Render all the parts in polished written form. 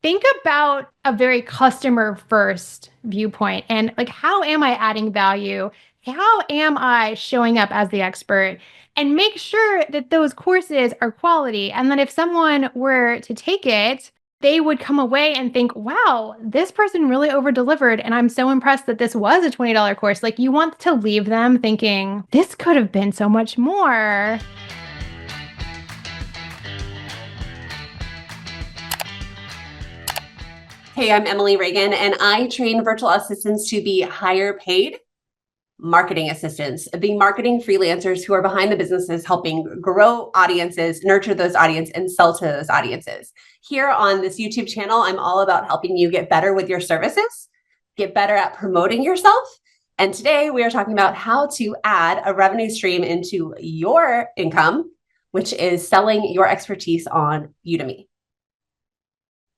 think about a very customer first viewpoint and like, how am I adding value? How am I showing up as the expert? And make sure that those courses are quality. And then if someone were to take it, they would come away and think, wow, this person really over delivered. And I'm so impressed that this was a $20 course. Like, you want to leave them thinking, this could have been so much more. Hey, I'm Emily Reagan, and I train virtual assistants to be higher paid marketing assistants, the marketing freelancers who are behind the businesses helping grow audiences, nurture those audiences, and sell to those audiences. Here on this YouTube channel, I'm all about helping you get better with your services, get better at promoting yourself. And today we are talking about how to add a revenue stream into your income, which is selling your expertise on Udemy.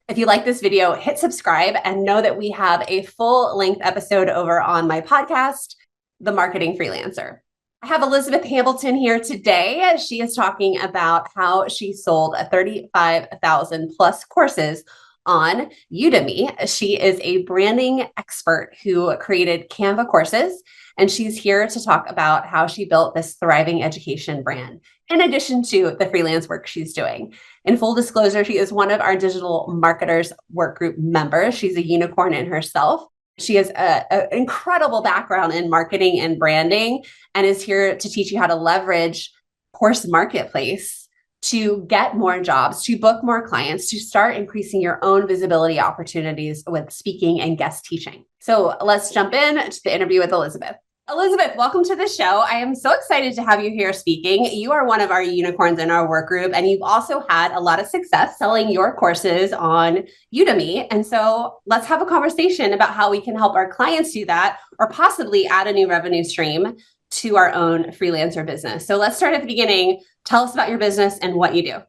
If you like this video, hit subscribe and know that we have a full-length episode over on my podcast, The Marketing Freelancer. I have Elizabeth Hambleton here today. She is talking about how she sold 35,000 plus courses on Udemy. She is a branding expert who created Canva courses, and she's here to talk about how she built this thriving education brand, in addition to the freelance work she's doing. In full disclosure, she is one of our digital marketers Workgroup members. She's a unicorn in herself. She has an incredible background in marketing and branding and is here to teach you how to leverage Course Marketplace to get more jobs, to book more clients, to start increasing your own visibility opportunities with speaking and guest teaching. So let's jump in to the interview with Elizabeth. Elizabeth, welcome to the show. I am so excited to have you here speaking. You are one of our unicorns in our work group, and you've also had a lot of success selling your courses on Udemy. And so let's have a conversation about how we can help our clients do that, or possibly add a new revenue stream to our own freelancer business. So let's start at the beginning. Tell us about your business and what you do.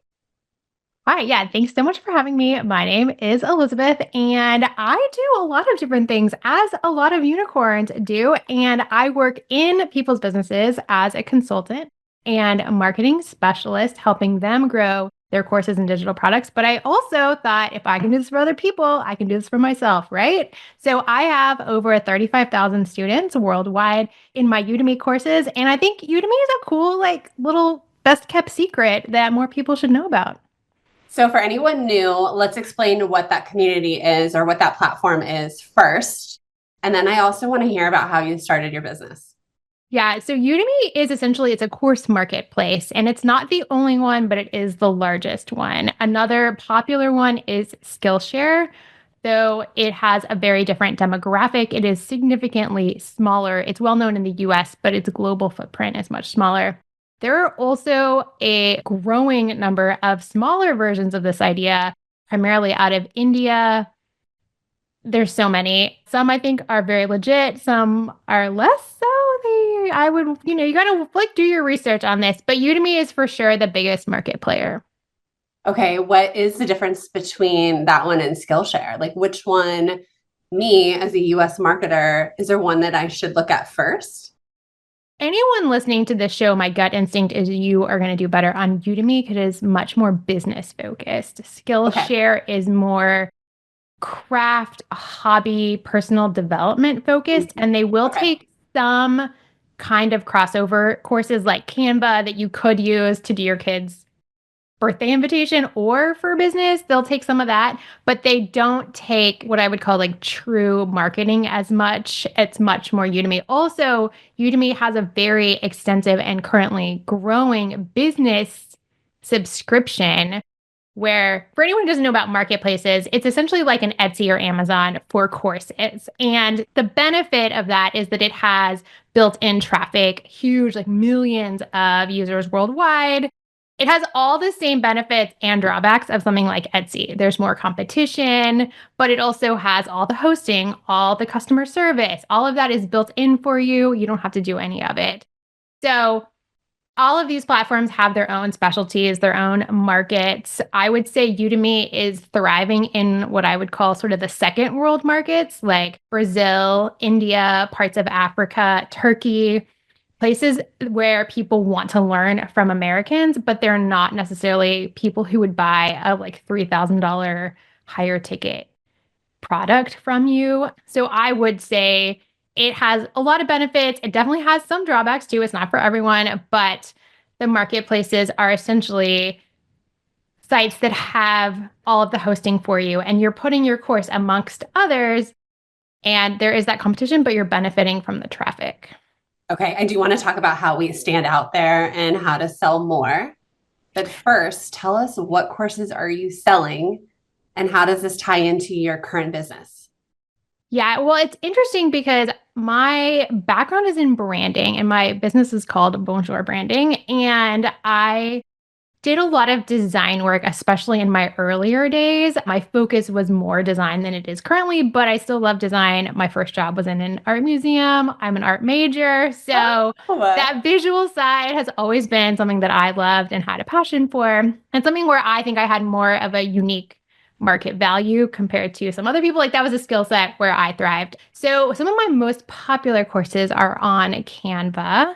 Hi, yeah, thanks so much for having me. My name is Elizabeth, and I do a lot of different things, as a lot of unicorns do. And I work in people's businesses as a consultant and a marketing specialist, helping them grow their courses and digital products. But I also thought, if I can do this for other people, I can do this for myself, right? So I have over 35,000 students worldwide in my Udemy courses. And I think Udemy is a cool, like, little best kept secret that more people should know about. So for anyone new, let's explain what that community is or what that platform is first. And then I also want to hear about how you started your business. Yeah, so Udemy is essentially, it's a course marketplace, and it's not the only one, but it is the largest one. Another popular one is Skillshare, though it has a very different demographic. It is significantly smaller. It's well known in the US, but its global footprint is much smaller. There are also a growing number of smaller versions of this idea, primarily out of India. There's so many. Some I think are very legit, some are less so. I would, you gotta like do your research on this, but Udemy is for sure the biggest market player. Okay, what is the difference between that one and Skillshare? Like, which one, me as a US marketer, is there one that I should look at first? Anyone listening to this show, my gut instinct is you are going to do better on Udemy because it is much more business focused. Skillshare is more craft, hobby, personal development focused, and they will take some kind of crossover courses like Canva that you could use to do your kids' birthday invitation or for business. They'll take some of that, but they don't take what I would call like true marketing as much. It's much more Udemy. Also, Udemy has a very extensive and currently growing business subscription where, for anyone who doesn't know about marketplaces, it's essentially like an Etsy or Amazon for courses. And the benefit of that is that it has built-in traffic, huge, like millions of users worldwide. It has all the same benefits and drawbacks of something like Etsy. There's more competition, but it also has all the hosting, all the customer service. All of that is built in for you. You don't have to do any of it. So all of these platforms have their own specialties, their own markets. I would say Udemy is thriving in what I would call sort of the second world markets, like Brazil, India, parts of Africa, Turkey. Places where people want to learn from Americans, but they're not necessarily people who would buy a like $3,000 higher ticket product from you. So I would say it has a lot of benefits. It definitely has some drawbacks too. It's not for everyone, but the marketplaces are essentially sites that have all of the hosting for you, and you're putting your course amongst others, and there is that competition, but you're benefiting from the traffic. Okay, I do want to talk about how we stand out there and how to sell more. But first, tell us, what courses are you selling and how does this tie into your current business? Yeah, well, it's interesting because my background is in branding and my business is called Bonjour Branding. And I did a lot of design work, especially in my earlier days. My focus was more design than it is currently, but I still love design. My first job was in an art museum. I'm an art major. So Oh, that visual side has always been something that I loved and had a passion for, and something where I think I had more of a unique market value compared to some other people. Like that was a skill set where I thrived. So some of my most popular courses are on Canva.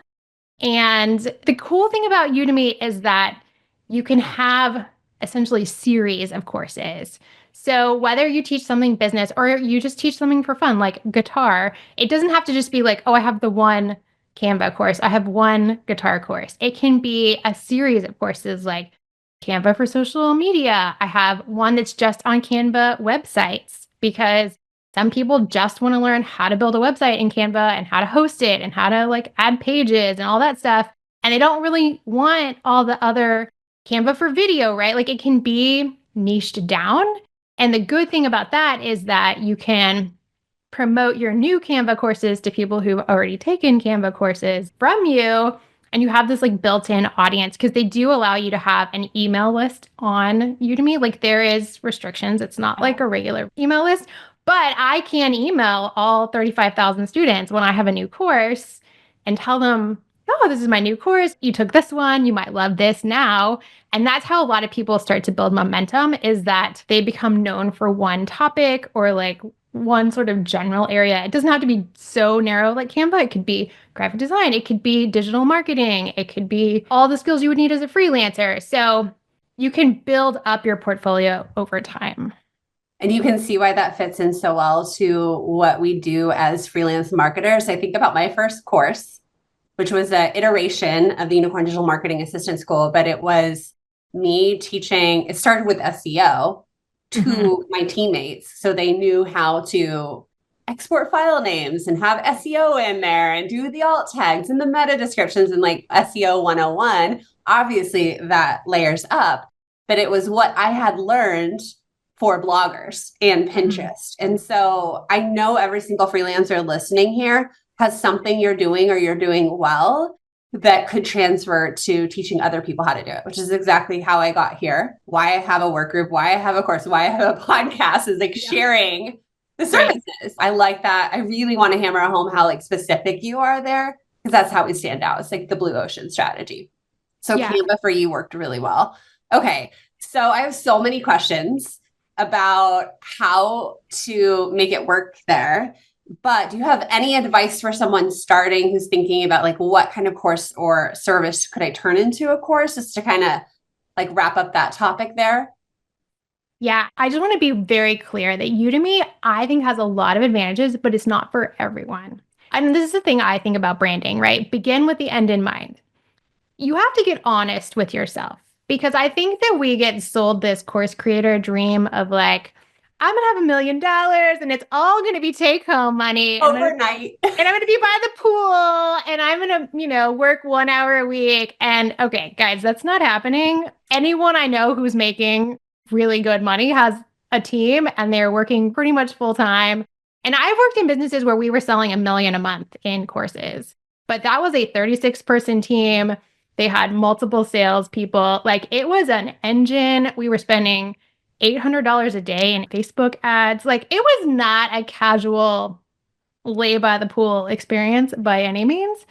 And the cool thing about Udemy is that you can have essentially series of courses. So whether you teach something business or you just teach something for fun, like guitar, it doesn't have to just be like, oh, I have the one Canva course. I have one guitar course. It can be a series of courses like Canva for social media. I have one that's just on Canva websites because some people just want to learn how to build a website in Canva and how to host it and how to like add pages and all that stuff. And they don't really want all the other Canva for video, right? Like it can be niched down. And the good thing about that is that you can promote your new Canva courses to people who've already taken Canva courses from you. And you have this like built-in audience because they do allow you to have an email list on Udemy. Like there is restrictions. It's not like a regular email list, but I can email all 35,000 students when I have a new course and tell them, oh, this is my new course. You took this one. You might love this now. And that's how a lot of people start to build momentum, is that they become known for one topic or like one sort of general area. It doesn't have to be so narrow like Canva. It could be graphic design. It could be digital marketing. It could be all the skills you would need as a freelancer. So you can build up your portfolio over time. and you can see why that fits in so well to what we do as freelance marketers. I think about my first course, which was an iteration of the Unicorn Digital Marketing Assistant School, but it was me teaching, it started with SEO to my teammates so they knew how to export file names and have SEO in there and do the alt tags and the meta descriptions and like SEO 101. Obviously, that layers up, but it was what I had learned for bloggers and Pinterest. And so I know every single freelancer listening here has something you're doing or you're doing well that could transfer to teaching other people how to do it, which is exactly how I got here. Why I have a work group, why I have a course, why I have a podcast is like sharing the services. Right. I like that. I really want to hammer home how like specific you are there, because that's how we stand out. It's like the blue ocean strategy. So Canva for you worked really well. Okay. So I have so many questions about how to make it work there. But do you have any advice for someone starting who's thinking about like what kind of course or service could I turn into a course, just to kind of like wrap up that topic there? Yeah, I just want to be very clear that Udemy, I think, has a lot of advantages, but it's not for everyone. And this is the thing I think about branding, right? Begin with the end in mind. You have to get honest with yourself, because I think that we get sold this course creator dream of like, I'm going to have $1 million and it's all going to be take home money. Overnight. And I'm going to be by the pool and I'm going to, work 1 hour a week. And okay, guys, that's not happening. Anyone I know who's making really good money has a team and they're working pretty much full time. And I've worked in businesses where we were selling $1 million a month in courses, but that was a 36-person team. They had multiple salespeople. Like it was an engine. We were spending $800 a day in Facebook ads. Like it was not a casual lay by the pool experience by any means.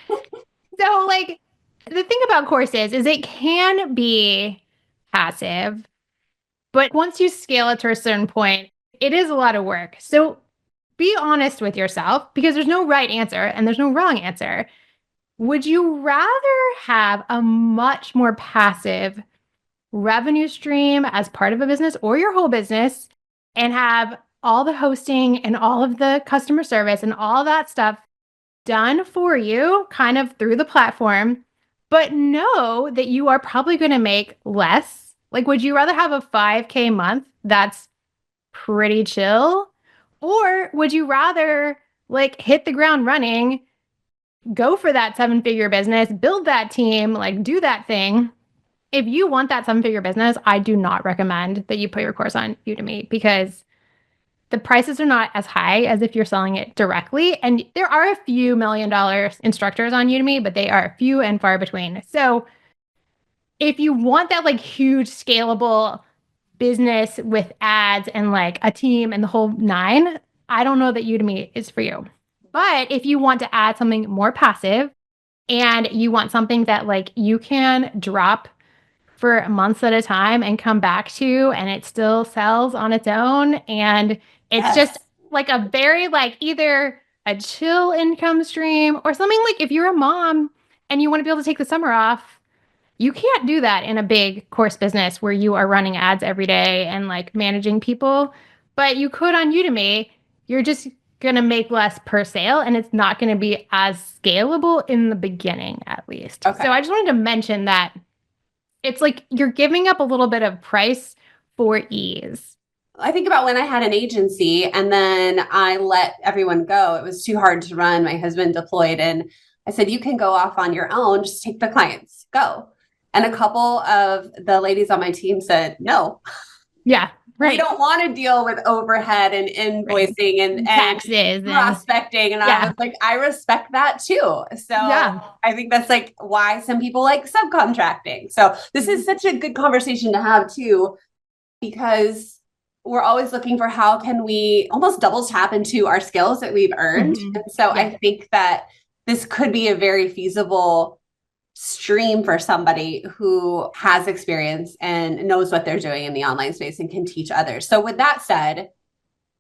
So like the thing about courses is it can be passive, but once you scale it to a certain point, it is a lot of work. So be honest with yourself, because there's no right answer and there's no wrong answer. Would you rather have a much more passive revenue stream as part of a business or your whole business and have all the hosting and all of the customer service and all that stuff done for you kind of through the platform, but know that you are probably going to make less. Like, would you rather have a 5K month that's pretty chill? Or would you rather like hit the ground running, go for that 7-figure business, build that team, like do that thing? If you want that 7-figure business, I do not recommend that you put your course on Udemy because the prices are not as high as if you're selling it directly. And there are a few $1 million instructors on Udemy, but they are few and far between. So if you want that like huge scalable business with ads and like a team and the whole nine, I don't know that Udemy is for you. But if you want to add something more passive and you want something that like you can drop for months at a time and come back to and it still sells on its own and it's just like a very like either a chill income stream or something like if you're a mom and you want to be able to take the summer off, you can't do that in a big course business where you are running ads every day and like managing people, but you could on Udemy. You're just going to make less per sale and it's not going to be as scalable in the beginning at least. Okay. So I just wanted to mention that it's like you're giving up a little bit of price for ease. I think about when I had an agency and then I let everyone go. It was too hard to run. My husband deployed and I said, you can go off on your own. Just take the clients, go. And a couple of the ladies on my team said, no. Yeah. Right. We don't want to deal with overhead and invoicing and taxes and prospecting. And I was like, I respect that too. So I think that's like why some people like subcontracting. So this is such a good conversation to have too, because we're always looking for how can we almost double tap into our skills that we've earned. Mm-hmm. And so I think that this could be a very feasible stream for somebody who has experience and knows what they're doing in the online space and can teach others. So with that said,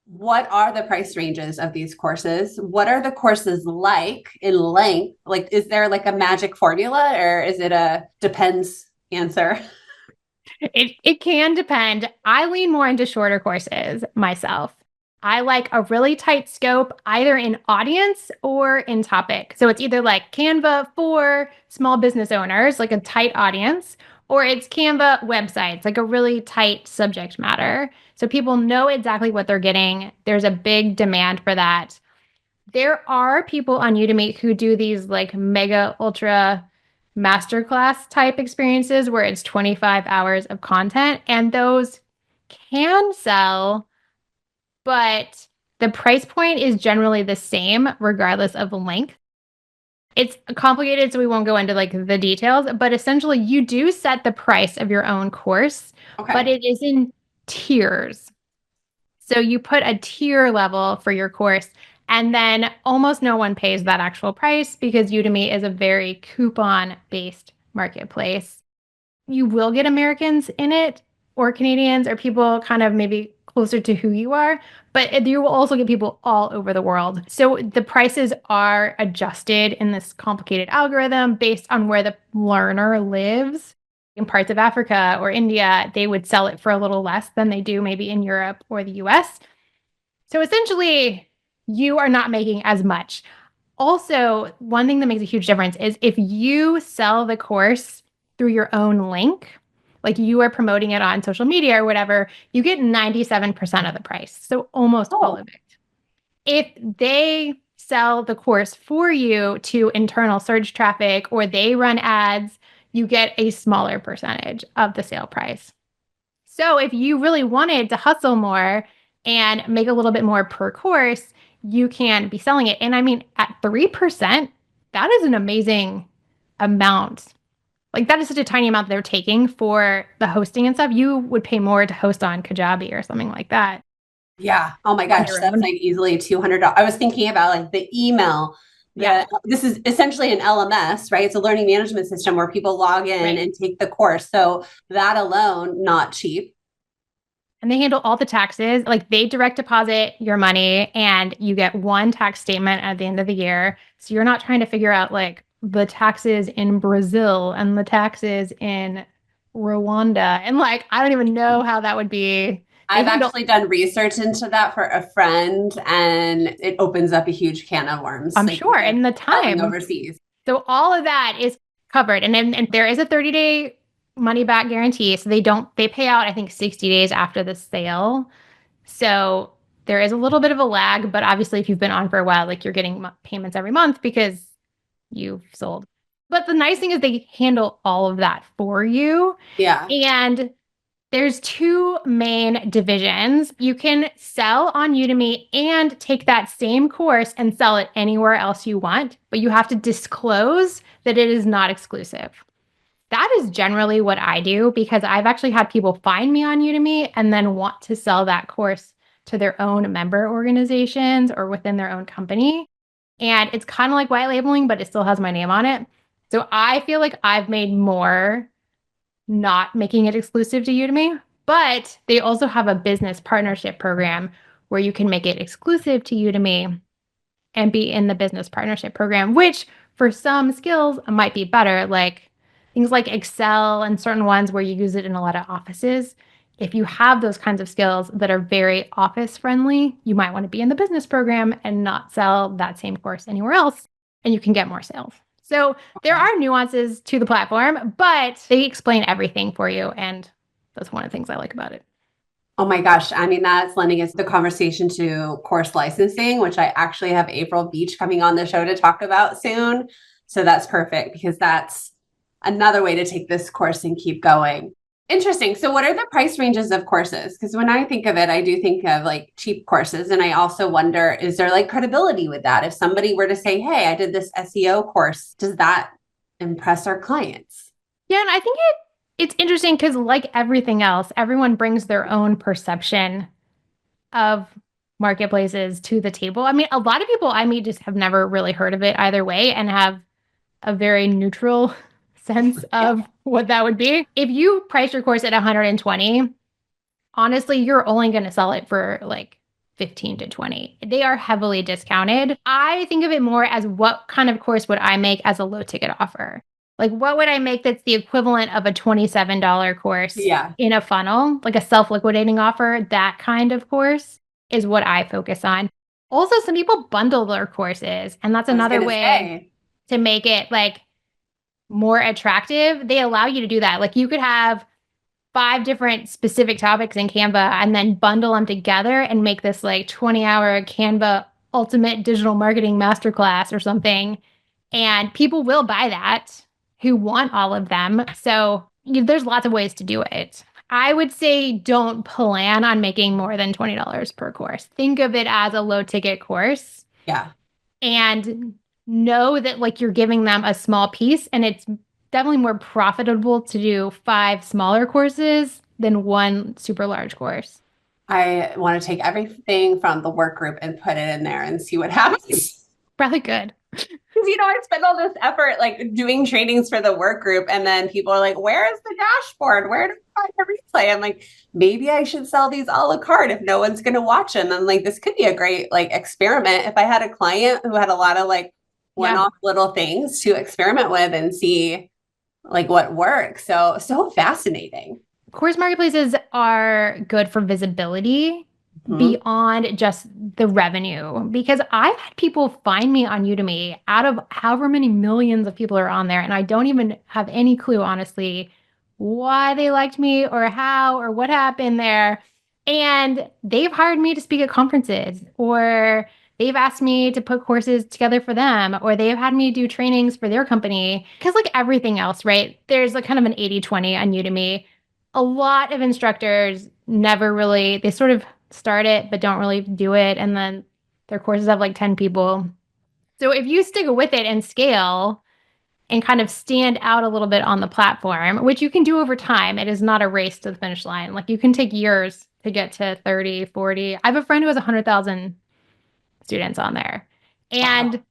what are the price ranges of these courses? What are the courses like in length? Like, is there like a magic formula or is it a depends answer? It can depend. I lean more into shorter courses myself. I like a really tight scope, either in audience or in topic. So it's either like Canva for small business owners, like a tight audience, or it's Canva websites, like a really tight subject matter. So people know exactly what they're getting. There's a big demand for that. There are people on Udemy who do these like mega ultra masterclass type experiences where it's 25 hours of content, and those can sell, but the price point is generally the same regardless of the length. It's complicated, so we won't go into like the details, but essentially you do set the price of your own course, but it is in tiers. So you put a tier level for your course, and then almost no one pays that actual price because Udemy is a very coupon-based marketplace. You will get Americans in it or Canadians or people kind of maybe closer to who you are, but you will also get people all over the world. So the prices are adjusted in this complicated algorithm based on where the learner lives. In parts of Africa or India, they would sell it for a little less than they do maybe in Europe or the US. So essentially, you are not making as much. Also, one thing that makes a huge difference is if you sell the course through your own link, like you are promoting it on social media or whatever, you get 97% of the price. So almost all of it. If they sell the course for you to internal search traffic or they run ads, you get a smaller percentage of the sale price. So if you really wanted to hustle more and make a little bit more per course, you can be selling it. And I mean, at 3%, that is an amazing amount. Like that is such a tiny amount they're taking for the hosting and stuff. You would pay more to host on Kajabi or something like that. Yeah. Oh my gosh. That's like easily $200. I was thinking about like the email. This is essentially an LMS, right? It's a learning management system where people log in and take the course. So that alone, not cheap. And they handle all the taxes. Like they direct deposit your money and you get one tax statement at the end of the year. So you're not trying to figure out like the taxes in Brazil and the taxes in Rwanda. And like, I don't even know how that would be. They I've handle, actually done research into that for a friend, and it opens up a huge can of worms, I'm like sure, with and the selling time. overseas. So all of that is covered. And there is a 30-day money back guarantee. So they pay out, I think, 60 days after the sale. So there is a little bit of a lag, but obviously if you've been on for a while, like you're getting payments every month because you've sold. But the nice thing is they handle all of that for you. Yeah. And there's two main divisions. You can sell on Udemy and take that same course and sell it anywhere else you want, but you have to disclose that it is not exclusive. That is generally what I do because I've actually had people find me on Udemy and then want to sell that course to their own member organizations or within their own company. And it's kind of like white labeling, but it still has my name on it. So I feel like I've made more not making it exclusive to Udemy, but they also have a business partnership program where you can make it exclusive to Udemy and be in the business partnership program, which for some skills might be better, like things like Excel and certain ones where you use it in a lot of offices. If you have those kinds of skills that are very office friendly, you might want to be in the business program and not sell that same course anywhere else, and you can get more sales. So there Okay. are nuances to the platform, but they explain everything for you. And that's one of the things I like about it. Oh my gosh. I mean, that's lending us the conversation to course licensing, which I actually have April Beach coming on the show to talk about soon. So that's perfect because that's another way to take this course and keep going. Interesting. So, what are the price ranges of courses? Because when I think of it, I do think of like cheap courses. And I also wonder, is there like credibility with that? If somebody were to say, hey, I did this SEO course, does that impress our clients? Yeah, and I think it's interesting because like everything else, everyone brings their own perception of marketplaces to the table. I mean, a lot of people I meet just have never really heard of it either way and have a very neutral sense Yeah. of what that would be. If you price your course at 120, honestly, you're only going to sell it for like 15 to 20. They are heavily discounted. I think of it more as what kind of course would I make as a low ticket offer? Like, what would I make that's the equivalent of a $27 course Yeah. in a funnel, like a self liquidating offer? That kind of course is what I focus on. Also, some people bundle their courses, and that's I was another going to way say, to make it like more attractive. They allow you to do that. Like, you could have 5 different specific topics in Canva and then bundle them together and make this like 20-hour Canva ultimate digital marketing masterclass or something. And people will buy that who want all of them. So there's lots of ways to do it. I would say don't plan on making more than $20 per course. Think of it as a low ticket course yeah. and know that like you're giving them a small piece and it's definitely more profitable to do 5 smaller courses than one super large course. I want to take everything from the work group and put it in there and see what happens. Probably good. Because I spend all this effort like doing trainings for the work group, and then people are like, "Where is the dashboard? Where do I find the replay?" I'm like, maybe I should sell these a la carte if no one's going to watch them. I'm like, this could be a great like experiment. If I had a client who had a lot of like Yeah. one-off little things to experiment with and see like what works. So fascinating. Course marketplaces are good for visibility Mhm. beyond just the revenue because I've had people find me on Udemy out of however many millions of people are on there, and I don't even have any clue, honestly, why they liked me or how or what happened there. And they've hired me to speak at conferences, or they've asked me to put courses together for them, or they've had me do trainings for their company. Because, like everything else, right? There's like kind of an 80-20 on Udemy. A lot of instructors never really, they sort of start it, but don't really do it. And then their courses have like 10 people. So if you stick with it and scale and kind of stand out a little bit on the platform, which you can do over time, it is not a race to the finish line. Like you can take years to get to 30, 40. I have a friend who has 100,000 students on there. Wow. And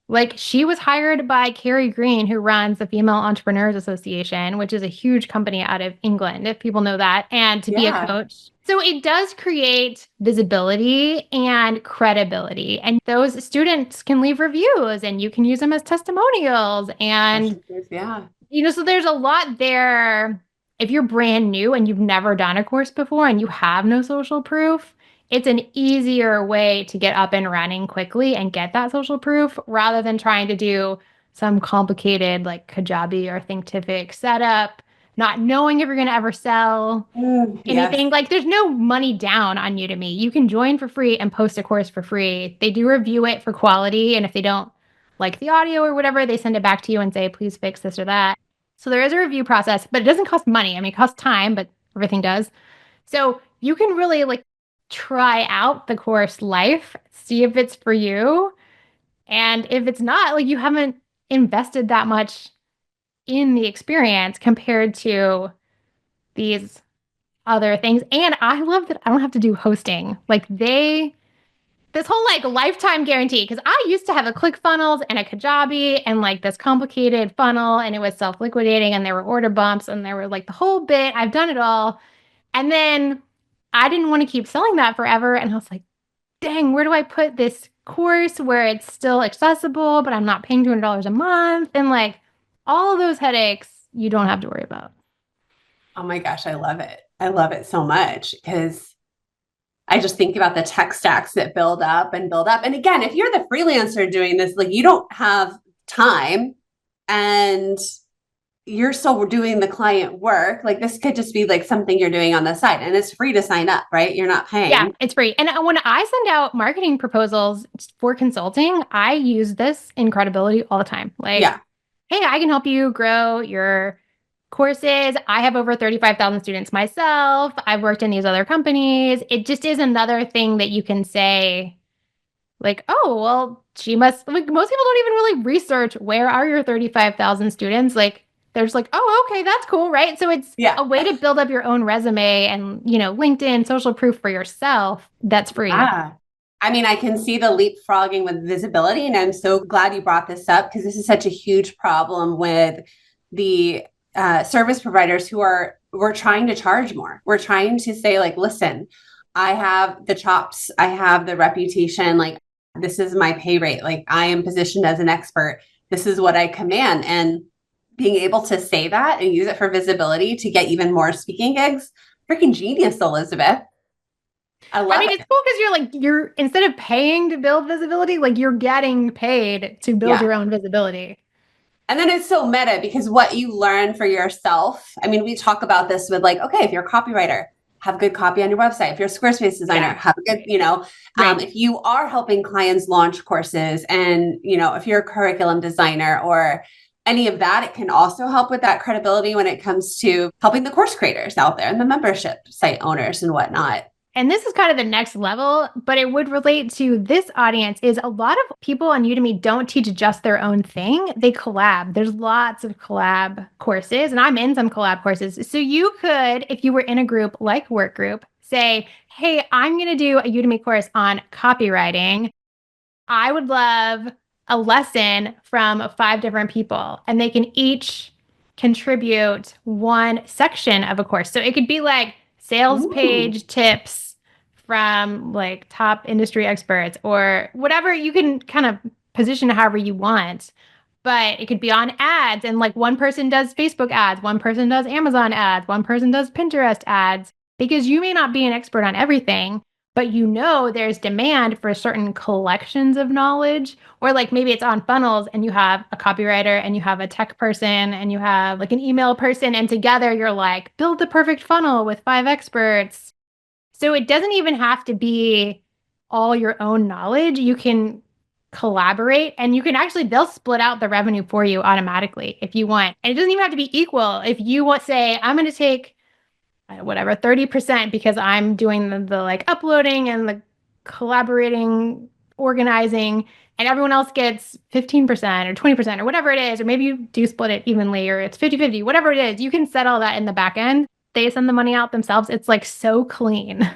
like she was hired by Carrie Green, who runs the Female Entrepreneurs Association, which is a huge company out of England, if people know that, and to be a Yeah. coach. So it does create visibility and credibility. And those students can leave reviews and you can use them as testimonials. And, Yeah. so there's a lot there if you're brand new and you've never done a course before and you have no social proof, it's an easier way to get up and running quickly and get that social proof rather than trying to do some complicated like Kajabi or Thinkific setup, not knowing if you're going to ever sell anything. Yes. Like there's no money down on Udemy. You can join for free and post a course for free. They do review it for quality. And if they don't like the audio or whatever, they send it back to you and say, please fix this or that. So there is a review process, but it doesn't cost money. I mean, it costs time, but everything does. So you can really like try out the course life, see if it's for you. And if it's not, like you haven't invested that much in the experience compared to these other things. And I love that I don't have to do hosting. Like this whole like lifetime guarantee, because I used to have a ClickFunnels and a Kajabi and like this complicated funnel and it was self-liquidating and there were order bumps and there were like the whole bit. I've done it all. And then I didn't want to keep selling that forever. And I was like, dang, where do I put this course where it's still accessible, but I'm not paying $200 a month? And like all of those headaches you don't have to worry about. Oh my gosh, I love it. I love it so much because I just think about the tech stacks that build up and build up. And again, if you're the freelancer doing this, like you don't have time and you're still doing the client work, like this could just be like something you're doing on the side and it's free to sign up, right? You're not paying. Yeah, it's free. And when I send out marketing proposals for consulting, I use this in Credibility all the time. Like, Yeah. hey, I can help you grow your courses. I have over 35,000 students myself. I've worked in these other companies. It just is another thing that you can say, like, oh, well, she must, like, most people don't even really research where are your 35,000 students. Like, they're just like, oh, okay, that's cool, right? So it's Yeah. a way to build up your own resume and, you know, LinkedIn, social proof for yourself that's free. Ah. I mean, I can see the leapfrogging with visibility, and I'm so glad you brought this up because this is such a huge problem with the service providers who we're trying to charge more. We're trying to say like, listen, I have the chops, I have the reputation, like this is my pay rate, like I am positioned as an expert. This is what I command, and being able to say that and use it for visibility to get even more speaking gigs, freaking genius, Elizabeth. I mean, love it's cool because you're instead of paying to build visibility, like you're getting paid to build your own visibility. And then it's so meta because what you learn for yourself. I mean, we talk about this with like, okay, if you're a copywriter, have good copy on your website. If you're a Squarespace designer, have a good, Right. if you are helping clients launch courses and, if you're a curriculum designer or any of that, it can also help with that credibility when it comes to helping the course creators out there and the membership site owners and whatnot. And this is kind of the next level, but it would relate to this audience is a lot of people on Udemy don't teach just their own thing. They collab. There's lots of collab courses, and I'm in some collab courses. So you could, if you were in a group like Workgroup, say, hey, I'm going to do a Udemy course on copywriting. I would love a lesson from 5 different people, and they can each contribute one section of a course. So it could be like sales Ooh. page tips from like top industry experts or whatever. You can kind of position however you want, but it could be on ads. And like one person does Facebook ads, one person does Amazon ads, one person does Pinterest ads, because you may not be an expert on everything, but you know there's demand for certain collections of knowledge. Or like maybe it's on funnels and you have a copywriter and you have a tech person and you have like an email person, and together you're like, build the perfect funnel with 5 experts. So it doesn't even have to be all your own knowledge. You can collaborate, and you can actually, they'll split out the revenue for you automatically if you want. And it doesn't even have to be equal. If you want, say, I'm going to take whatever, 30% because I'm doing the like uploading and the collaborating, organizing, and everyone else gets 15% or 20% or whatever it is, or maybe you do split it evenly or it's 50-50, whatever it is, you can set all that in the back end. They send the money out themselves. It's like so clean.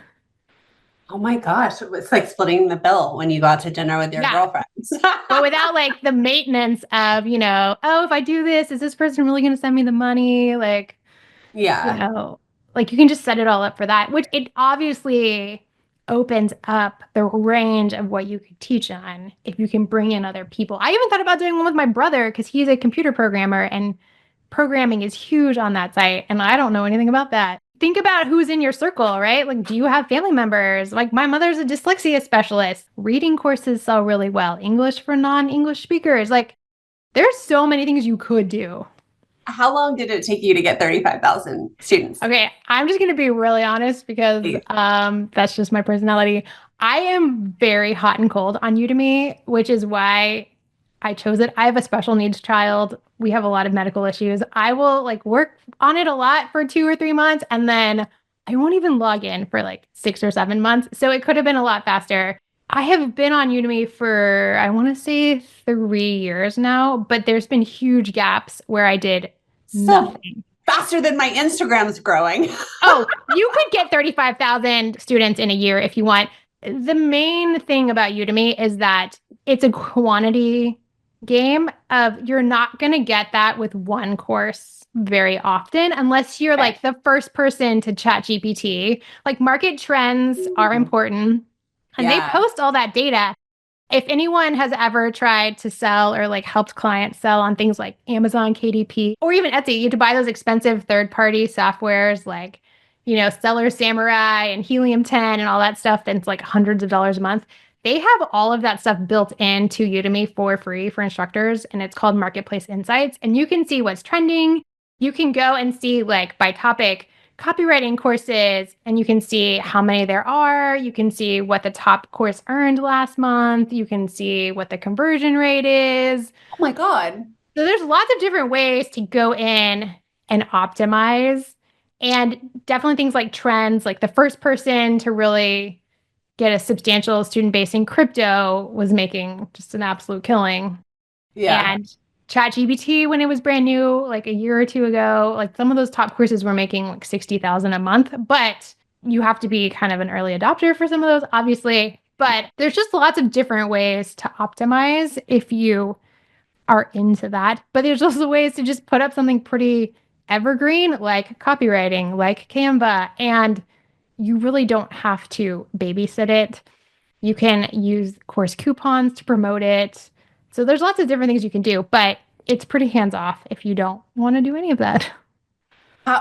Oh my gosh. It's like splitting the bill when you go out to dinner with your girlfriends. But without like the maintenance of, oh, if I do this, is this person really going to send me the money? Like, Yeah. like you can just set it all up for that, which it obviously opens up the range of what you could teach on if you can bring in other people. I even thought about doing one with my brother because he's a computer programmer, and Programming is huge on that site, and I don't know anything about that. Think about who's in your circle, right? Like, do you have family members? Like, my mother's a dyslexia specialist. Reading courses sell really well. English for non-English speakers. Like, there's so many things you could do. How long did it take you to get 35,000 students? Okay, I'm just going to be really honest because Please. that's just my personality. I am very hot and cold on Udemy, which is why I chose it. I have a special needs child. We have a lot of medical issues. I will like work on it a lot for 2 or 3 months, and then I won't even log in for like 6 or 7 months. So it could have been a lot faster. I have been on Udemy for, I want to say 3 years now, but there's been huge gaps where I did So nothing. faster than my Instagram's growing. Oh, you could get 35,000 students in a year if you want. The main thing about Udemy is that it's a quantity game of you're not going to get that with one course very often unless you're like the first person to chat GPT. Like market trends are important and they post all that data. If anyone has ever tried to sell or like helped clients sell on things like Amazon, KDP, or even Etsy, you have to buy those expensive third-party softwares like, Seller Samurai and Helium 10 and all that stuff that's like hundreds of dollars a month. They have all of that stuff built into Udemy for free for instructors, and it's called Marketplace Insights. And you can see what's trending. You can go and see like by topic copywriting courses, and you can see how many there are. You can see what the top course earned last month. You can see what the conversion rate is. Oh my God. So there's lots of different ways to go in and optimize. And definitely things like trends, like the first person to really get a substantial student base in crypto was making just an absolute killing. Yeah. And ChatGPT, when it was brand new, like a year or two ago, like some of those top courses were making like 60,000 a month, but you have to be kind of an early adopter for some of those, obviously. But there's just lots of different ways to optimize if you are into that. But there's also ways to just put up something pretty evergreen, like copywriting, like Canva, and you really don't have to babysit it. You can use course coupons to promote it. So there's lots of different things you can do, but it's pretty hands off if you don't want to do any of that.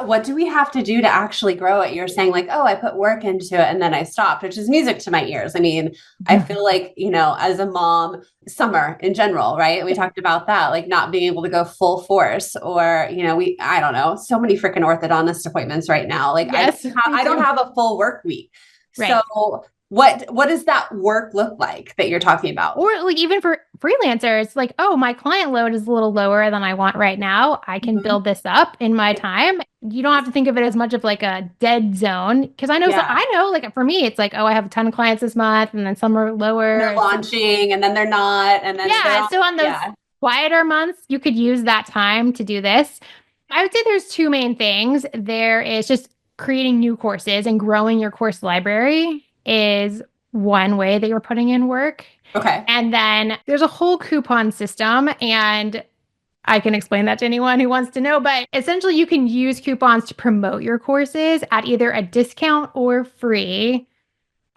What do we have to do to actually grow it? You're saying like, oh, I put work into it and then I stopped, which is music to my ears. I mean, I feel like, as a mom, summer in general, right? And we talked about that, like not being able to go full force or, I don't know, so many freaking orthodontist appointments right now. Like Yes, I don't have a full work week. Right. So what does that work look like that you're talking about? Or like even for freelancers, like, oh, my client load is a little lower than I want right now. I can build this up in my time. You don't have to think of it as much of like a dead zone. Because I know like for me, it's like, oh, I have a ton of clients this month and then some are lower. They're launching and then they're not. And then so on those quieter months, you could use that time to do this. I would say there's two main things. There is just creating new courses and growing your course library is one way that you're putting in work. Okay. And then there's a whole coupon system, and I can explain that to anyone who wants to know, but essentially you can use coupons to promote your courses at either a discount or free.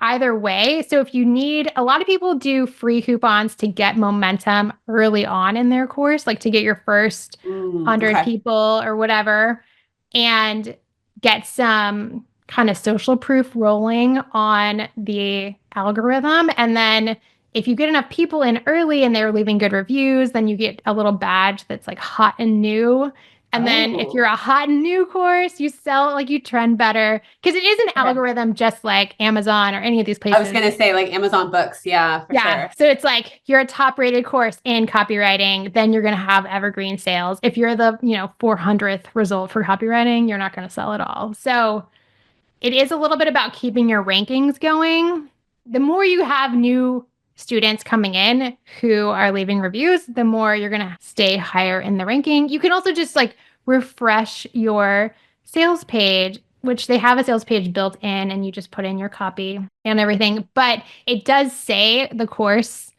Either way. So if you need, a lot of people do free coupons to get momentum early on in their course, like to get your first 100 people or whatever, and get some kind of social proof rolling on the algorithm. And then if you get enough people in early and they're leaving good reviews, then you get a little badge that's like hot and new. And then if you're a hot and new course, you sell, like you trend better. Because it is an algorithm just like Amazon or any of these places. I was going to say like Amazon books. Yeah, for sure. So it's like you're a top rated course in copywriting, then you're going to have evergreen sales. If you're the, 400th result for copywriting, you're not going to sell at all. So it is a little bit about keeping your rankings going. The more you have new students coming in who are leaving reviews, the more you're going to stay higher in the ranking. You can also just like refresh your sales page, which they have a sales page built in, and you just put in your copy and everything. But it does say the course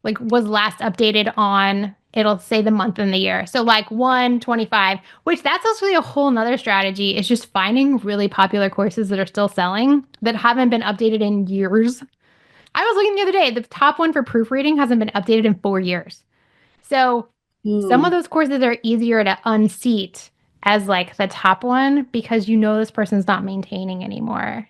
like was last updated on, it'll say the month and the year. So like 1/25, which that's also a whole nother strategy, is just finding really popular courses that are still selling that haven't been updated in years. I was looking the other day, the top one for proofreading hasn't been updated in 4 years. So Some of Mm, those courses are easier to unseat as like the top one because you know this person's not maintaining anymore.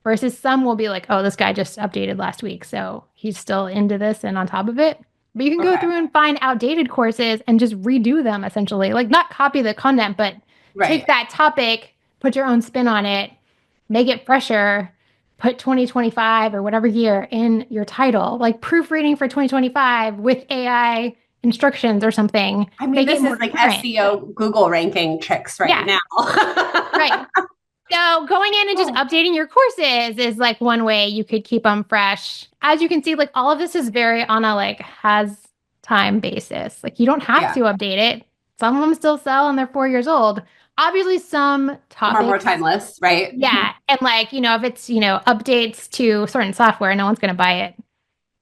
Versus some will be like, oh, this guy just updated last week, so he's still into this and on top of it. But you can go okay. through and find outdated courses and just redo them essentially. Like, not copy the content, but take Right. that topic, put your own spin on it, make it fresher, put 2025 or whatever year in your title, like proofreading for 2025 with AI instructions or something. I mean, Make it this is more like current. SEO Google ranking tricks right Yeah, now. right. So going in and just Oh, updating your courses is like one way you could keep them fresh. As you can see, like all of this is very on a like has time basis. Like you don't have yeah. to update it. Some of them still sell and they're 4 years old. Obviously, some Some are more topics, timeless, right? yeah. And like, if it's, updates to certain software, no one's going to buy it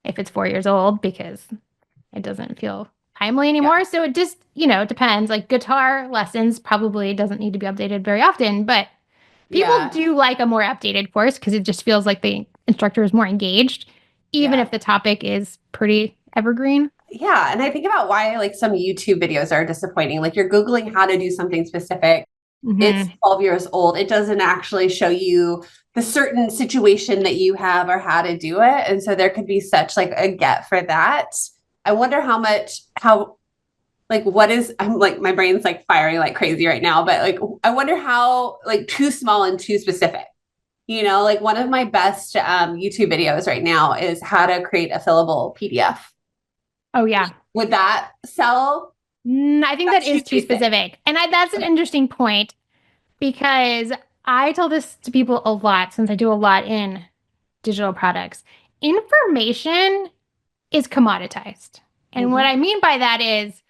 if it's 4 years old because it doesn't feel timely Yeah. anymore. So it just, depends. Like guitar lessons probably doesn't need to be updated very often, but people Yeah. do like a more updated course because it just feels like the instructor is more engaged, even Yeah. if the topic is pretty evergreen. Yeah. And I think about why like some YouTube videos are disappointing. Like you're Googling how to do something specific. It's Mm-hmm. 12 years old. It doesn't actually show you the certain situation that you have or how to do it. And so there could be such like a get for that. I wonder how like what is I'm like my brain's like firing like crazy right now, but like I wonder how like too small and too specific. Like one of my best YouTube videos right now is how to create a fillable PDF. Oh, yeah. Would that sell? I think that That's too is too basic. specific. And that's an interesting point because I tell this to people a lot since I do a lot in digital products. Information is commoditized. And what Mm-hmm. I mean by that is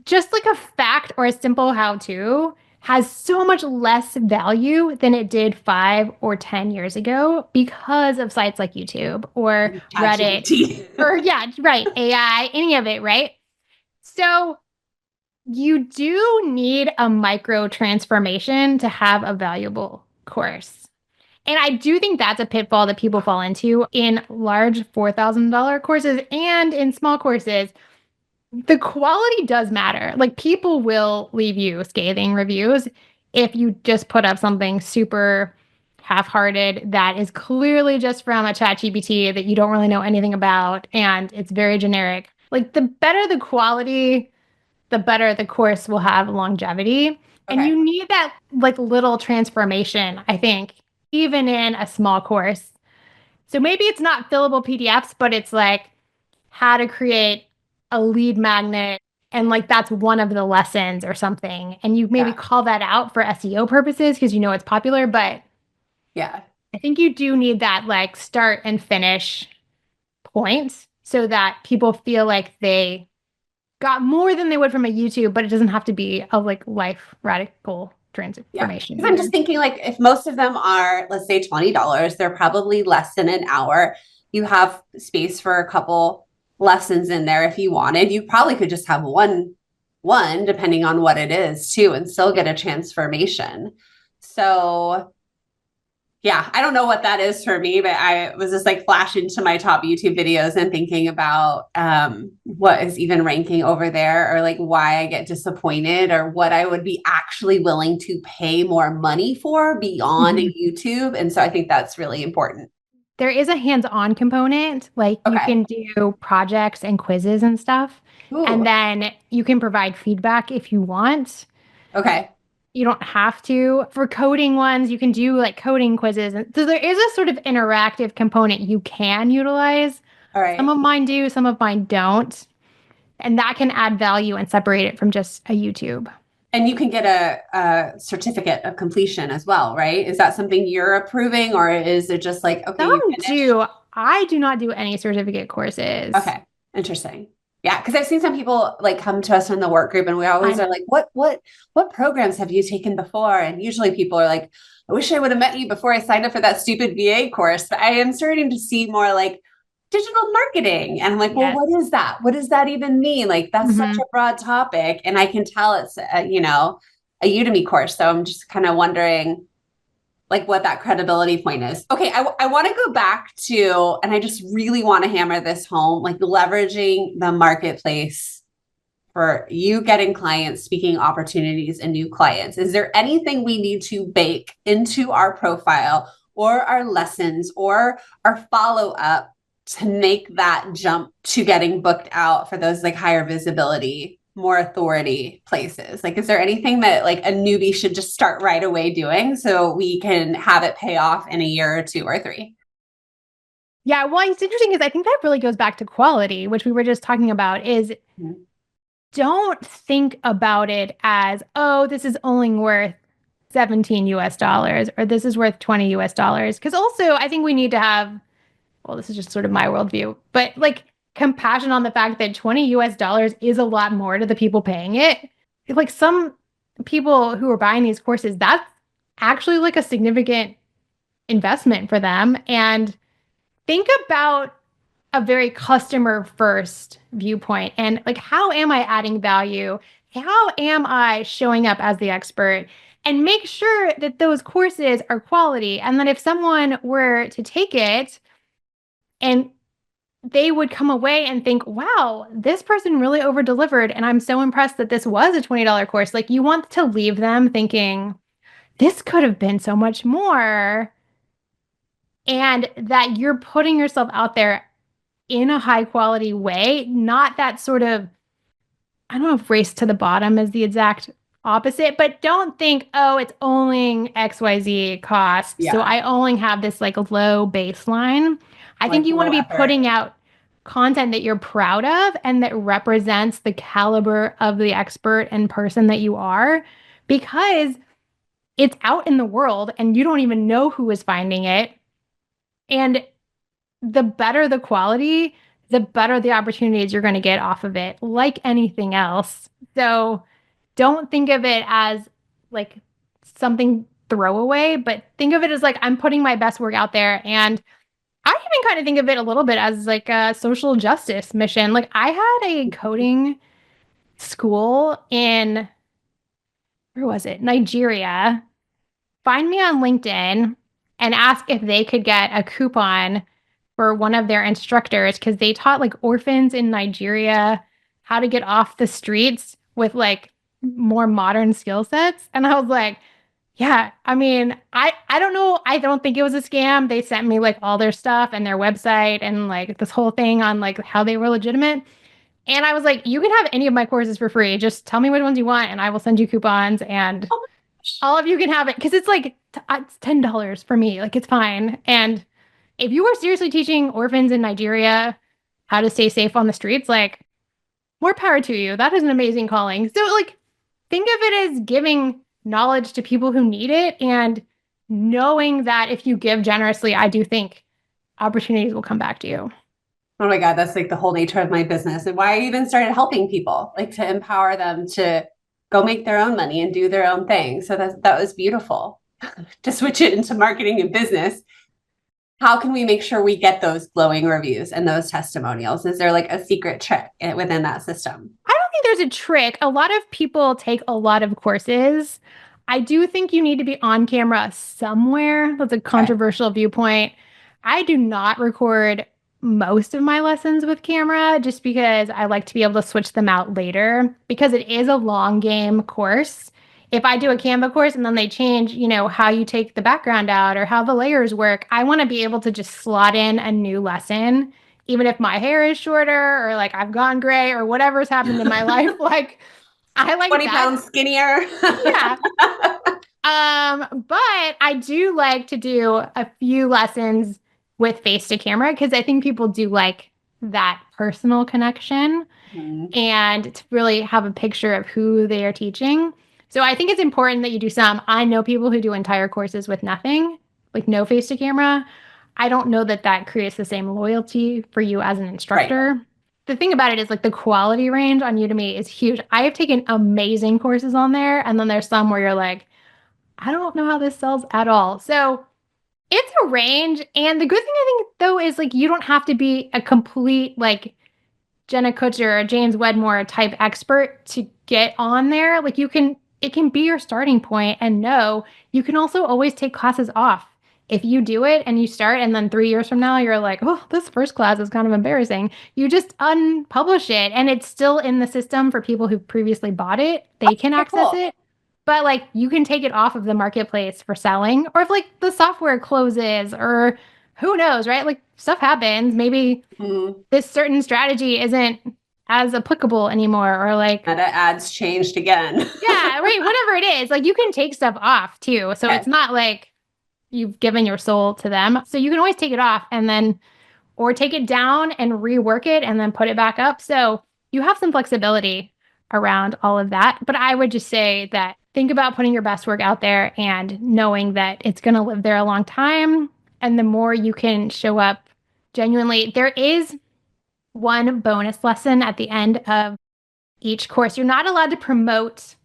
just like a fact or a simple how to has so much less value than it did 5 or 10 years ago because of sites like YouTube or Reddit ChatGPT. or, yeah, right, AI, any of it, right? So you do need a micro transformation to have a valuable course. And I do think that's a pitfall that people fall into in large $4,000 courses and in small courses. The quality does matter. Like people will leave you scathing reviews if you just put up something super half-hearted that is clearly just from a chat GPT that you don't really know anything about and it's very generic. Like the better the quality, the better the course will have longevity. And Okay. you need that like little transformation, I think, even in a small course. So maybe it's not fillable PDFs, but it's like how to create a lead magnet and like that's one of the lessons or something. And you maybe Yeah. call that out for SEO purposes because you know it's popular, but Yeah. I think you do need that like start and finish point so that people feel like they got more than they would from a YouTube, but it doesn't have to be a like life radical Yeah. transformation Because I'm just either. thinking like if most of them are, let's say $20, they're probably less than an hour. You have space for a couple lessons in there if you wanted. You probably could just have one depending on what it is too and still get a transformation. So yeah, I don't know what that is for me, but I was just like flashing to my top YouTube videos and thinking about what is even ranking over there or like why I get disappointed or what I would be actually willing to pay more money for beyond Mhm. a YouTube. And so I think that's really important. There is a hands-on component, like you Okay. can do projects and quizzes and stuff, and Ooh. then you can provide feedback if you want. Okay. You don't have to. For coding ones, you can do like coding quizzes. And so there is a sort of interactive component you can utilize. All Some right. of mine do, some of mine don't. And that can add value and separate it from just a YouTube. And you can get a certificate of completion as well, right? Is that something you're approving or is it just like, okay, you Some finished? do. I do not do any certificate courses. Okay, interesting. Yeah, because I've seen some people like come to us in the work group and we I always know. are like, what programs have you taken before? And usually people are like, I wish I would have met you before I signed up for that stupid VA course. But I am starting to see more like digital marketing. And I'm like, well, Yes. what is that? What does that even mean? Like that's such Hmm. a broad topic. And I can tell it's a Udemy course. So I'm just kind of wondering like what that credibility point is. Okay, I want to go back to, and I just really want to hammer this home, like leveraging the marketplace for you getting clients, speaking opportunities, and new clients? Is there anything we need to bake into our profile or our lessons or our follow up to make that jump to getting booked out for those like higher visibility, more authority places? Like, is there anything that like a newbie should just start right away doing so we can have it pay off in a year or two or three? Yeah, well, it's interesting because I think that really goes back to quality, which we were just talking about, is Mhm. don't think about it as, oh, this is only worth 17 US dollars or this is worth 20 US dollars. Because also, I think we need to have, well, this is just sort of my worldview, but like compassion on the fact that 20 US dollars is a lot more to the people paying it. Like some people who are buying these courses, that's actually like a significant investment for them. And think about a very customer first viewpoint and like, how am I adding value? How am I showing up as the expert? And make sure that those courses are quality. And then if someone were to take it and they would come away and think, wow, this person really over delivered. And I'm so impressed that this was a $20 course. Like, you want to leave them thinking, this could have been so much more. And that you're putting yourself out there in a high quality way, not that sort of, I don't know if race to the bottom is the exact opposite, but don't think, oh, it's only XYZ cost. So Yeah, I only have this like low baseline. I think like you want low to be effort. putting out content that you're proud of and that represents the caliber of the expert and person that you are, because it's out in the world and you don't even know who is finding it. And the better the quality, the better the opportunities you're going to get off of it, like anything else. So don't think of it as like something throwaway, but think of it as like, I'm putting my best work out there. And I even kind of think of it a little bit as like a social justice mission. Like, I had a coding school in, where was it? Nigeria. Find me on LinkedIn and ask if they could get a coupon for one of their instructors, because they taught like orphans in Nigeria how to get off the streets with like more modern skill sets. And I was like, yeah, I mean, I don't know. I don't think it was a scam. They sent me like all their stuff and their website and like this whole thing on like how they were legitimate. And I was like, you can have any of my courses for free. Just tell me which ones you want and I will send you coupons and Oh my gosh. all of you can have it, because it's like it's $10 for me. Like, it's fine. And if you are seriously teaching orphans in Nigeria how to stay safe on the streets, like, more power to you. That is an amazing calling. So, like, think of it as giving knowledge to people who need it and knowing that if you give generously, I do think opportunities will come back to you. Oh my God, that's like the whole nature of my business and why I even started helping people, like to empower them to go make their own money and do their own thing. So that was beautiful. To switch it into marketing and business, how can we make sure we get those glowing reviews and those testimonials? Is there like a secret trick within that system? I don't think there's a trick. A lot of people take a lot of courses. I do think you need to be on camera somewhere. That's a Okay. controversial viewpoint. I do not record most of my lessons with camera just because I like to be able to switch them out later, because it is a long game course. If I do a Canva course and then they change, how you take the background out or how the layers work, I want to be able to just slot in a new lesson, even if my hair is shorter or like I've gone gray or whatever's happened in my life. Like, I like 20 that. pounds skinnier. Yeah. But I do like to do a few lessons with face to camera because I think people do like that personal connection Mhm. and to really have a picture of who they are teaching. So I think it's important that you do some. I know people who do entire courses with nothing, like no face to camera. I don't know that that creates the same loyalty for you as an Right. instructor. The thing about it is like the quality range on Udemy is huge. I have taken amazing courses on there, and then there's some where you're like, I don't know how this sells at all. So it's a range. And the good thing I think though is like you don't have to be a complete like Jenna Kutcher or James Wedmore type expert to get on there. Like, it can be your starting point, and no, you can also always take classes off If you do it and you start, and then 3 years from now, you're like, oh, this first class is kind of embarrassing. You just unpublish it and it's still in the system for people who previously bought it. They can Okay, access cool. it. But like you can take it off of the marketplace for selling, or if like the software closes, or who knows, right? Like stuff happens. Maybe Mhm. this certain strategy isn't as applicable anymore, or like, Meta ads changed again. yeah, right, whatever it is, like you can take stuff off too. So it's Okay. not like you've given your soul to them. So you can always take it off and then, or take it down and rework it and then put it back up. So you have some flexibility around all of that. But I would just say that think about putting your best work out there and knowing that it's going to live there a long time. And the more you can show up genuinely, there is one bonus lesson at the end of each course. You're not allowed to promote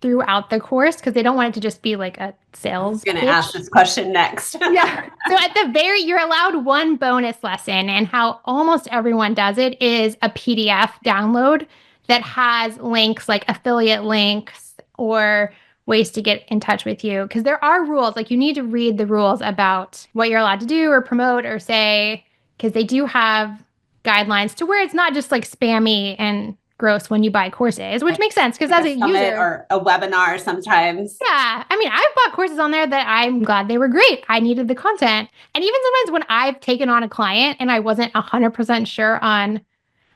throughout the course because they don't want it to just be like a I was sales going to ask pitch. this question next. Yeah. So at the very, you're allowed one bonus lesson, and how almost everyone does it is a PDF download that has links like affiliate links or ways to get in touch with you. Because there are rules, like you need to read the rules about what you're allowed to do or promote or say, because they do have guidelines to where it's not just like spammy and gross when you buy courses, which makes sense because Like as a a summit user, or a webinar sometimes. yeah. I mean, I've bought courses on there that I'm glad they were great. I needed the content. And even sometimes when I've taken on a client and I wasn't 100% sure on,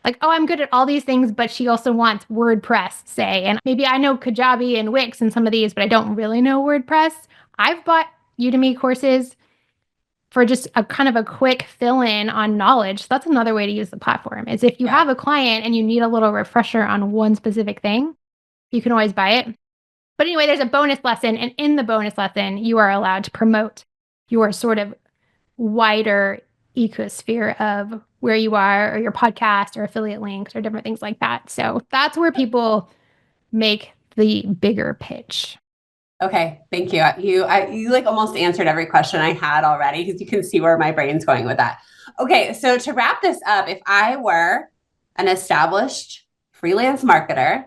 like, oh, I'm good at all these things, but she also wants WordPress, say. And maybe I know Kajabi and Wix and some of these, but I don't really know WordPress. I've bought Udemy courses for just a kind of a quick fill in on knowledge. So that's another way to use the platform is if you Yeah. have a client and you need a little refresher on one specific thing, you can always buy it. But anyway, there's a bonus lesson, and in the bonus lesson, you are allowed to promote your sort of wider ecosphere of where you are, or your podcast, or affiliate links, or different things like that. So that's where people make the bigger pitch. Okay, thank you. You like almost answered every question I had already because you can see where my brain's going with that. Okay, so to wrap this up, if I were an established freelance marketer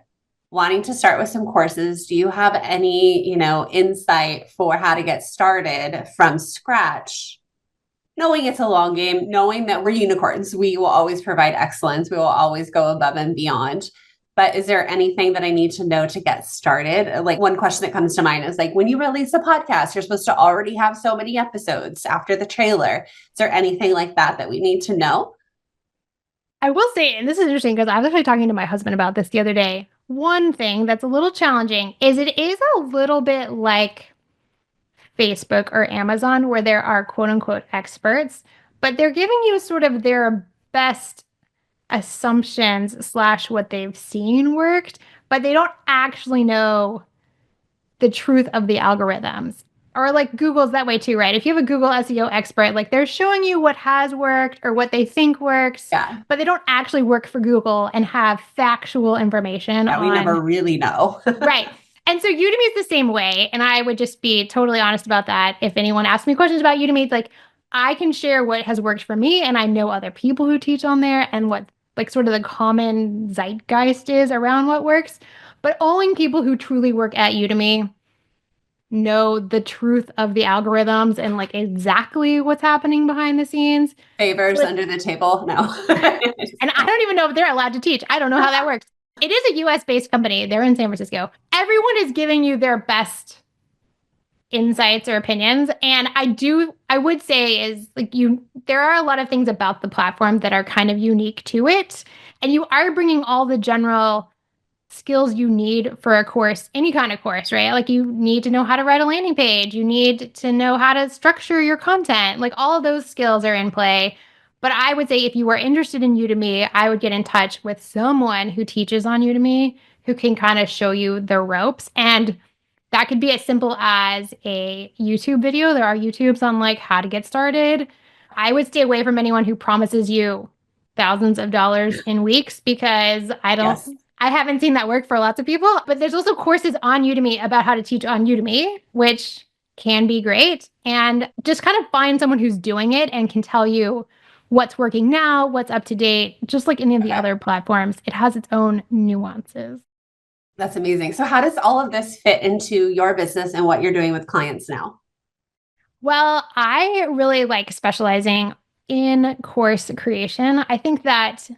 wanting to start with some courses, do you have any, insight for how to get started from scratch? Knowing it's a long game, knowing that we're unicorns, we will always provide excellence. We will always go above and beyond. But is there anything that I need to know to get started? Like one question that comes to mind is like when you release a podcast, you're supposed to already have so many episodes after the trailer. Is there anything like that that we need to know? I will say, and this is interesting because I was actually talking to my husband about this the other day. One thing that's a little challenging is it is a little bit like Facebook or Amazon, where there are quote unquote experts, but they're giving you sort of their best assumptions slash what they've seen worked, but they don't actually know the truth of the algorithms. Or like Google's that way too, right? If you have a Google SEO expert, like they're showing you what has worked or what they think works, Yeah. but they don't actually work for Google and have factual information Yeah, we on. never really know. Right. And so Udemy is the same way. And I would just be totally honest about that. If anyone asks me questions about Udemy, it's like I can share what has worked for me. And I know other people who teach on there and what like sort of the common zeitgeist is around what works. But only people who truly work at Udemy know the truth of the algorithms and like exactly what's happening behind the scenes. Favors So under the table? No. and I don't even know if they're allowed to teach. I don't know how that works. It is a US based company. They're in San Francisco. Everyone is giving you their best insights or opinions. And I would say is like there are a lot of things about the platform that are kind of unique to it. And you are bringing all the general skills you need for a course, any kind of course, right? Like you need to know how to write a landing page. You need to know how to structure your content. Like all of those skills are in play. But I would say if you were interested in Udemy, I would get in touch with someone who teaches on Udemy who can kind of show you the ropes. And that could be as simple as a YouTube video. There are YouTubes on like how to get started. I would stay away from anyone who promises you thousands of dollars in weeks because Yes. I haven't seen that work for lots of people. But there's also courses on Udemy about how to teach on Udemy, which can be great. And just kind of find someone who's doing it and can tell you what's working now, what's up to date. Just like any of the Okay. other platforms, it has its own nuances. That's amazing. So how does all of this fit into your business and what you're doing with clients now? Well, I really like specializing in course creation. I think that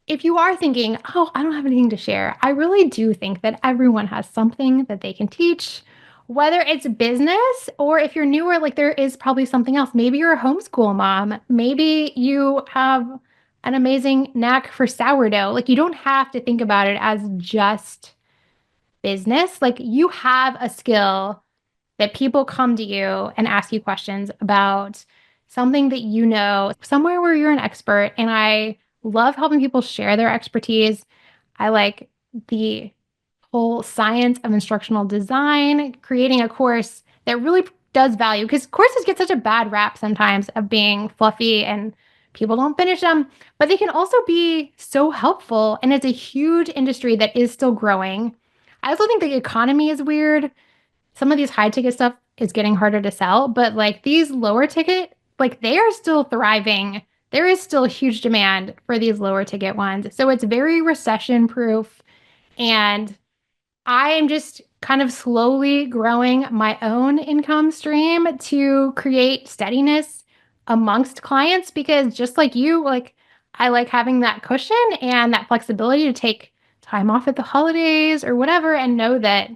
if you are thinking, oh, I don't have anything to share, I really do think that everyone has something that they can teach, whether it's business or if you're newer, like there is probably something else. Maybe you're a homeschool mom. Maybe you have an amazing knack for sourdough. Like you don't have to think about it as just business. Like you have a skill that people come to you and ask you questions about something that you know, somewhere where you're an expert. And I love helping people share their expertise. I like the whole science of instructional design, creating a course that really does value because courses get such a bad rap sometimes of being fluffy and people don't finish them, but they can also be so helpful. And it's a huge industry that is still growing. I also think the economy is weird. Some of these high ticket stuff is getting harder to sell, but like these lower ticket, like they are still thriving. There is still huge demand for these lower ticket ones. So it's very recession proof. And I am just kind of slowly growing my own income stream to create steadiness amongst clients because just like you, like I like having that cushion and that flexibility to take time off at the holidays or whatever and know that